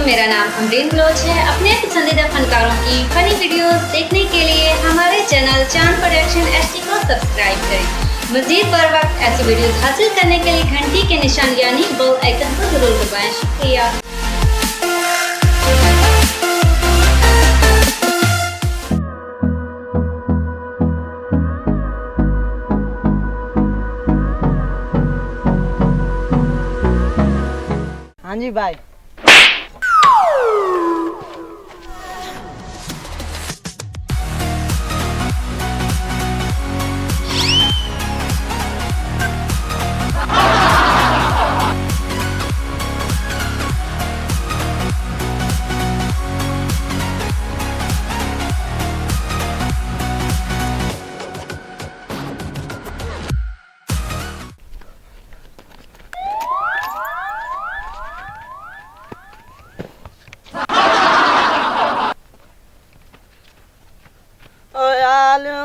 मेरा नाम अमरीन बलोच है। अपने पसंदीदा फनकारों की फनी वीडियोस देखने के लिए हमारे चैनल चांद प्रोडक्शन एचडी को सब्सक्राइब करें। मज़ीद बर वक्त ऐसी वीडियोस हासिल करने के लिए घंटी के निशान यानी बेल आइकन को जरूर दबाएं। शुक्रिया। हाँ जी भाई।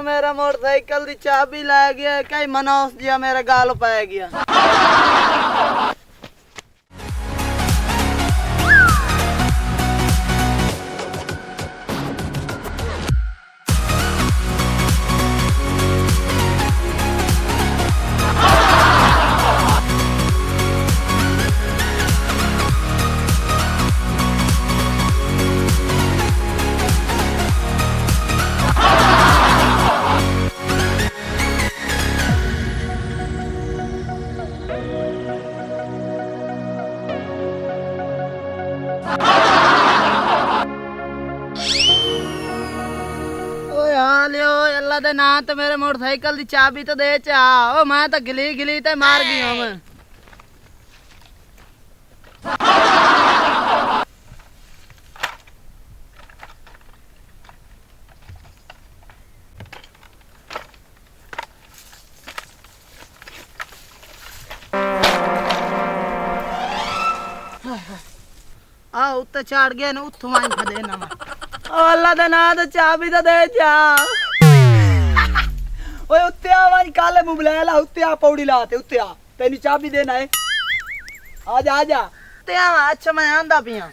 मेरा मोटरसाइकिल की चाबी लै गया, कई मनोस जिया मेरे गाल पै गया। अल्लाह दे नां ते मेरे मोटरसाइकिल की चाबी तो दे चा। ओ मैं तो गिली गिली ते मार गई हूं मैं। आ उत्ते चढ़ गया ना, उथों आई खा देना मैं। ओ अल्लाह दे नां ते चाबी तो दे जा। ओए उत्ते आवाज काले मुबले ला, उत्ते आ पौड़ी लाते, उत्ते आ तेनी चाबी देना है। आजा आजा ते आ। अच्छा मैं आंदा पिया।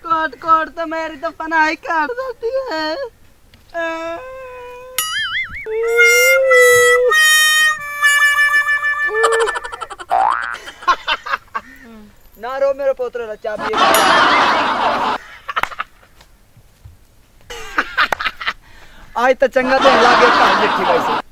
कोट कोट तो मेरी तो पनाही काट देती है। ना रो मेरे पोतरे चाबी। आज तो चंगा दिन लागे घर बैठी वैसे।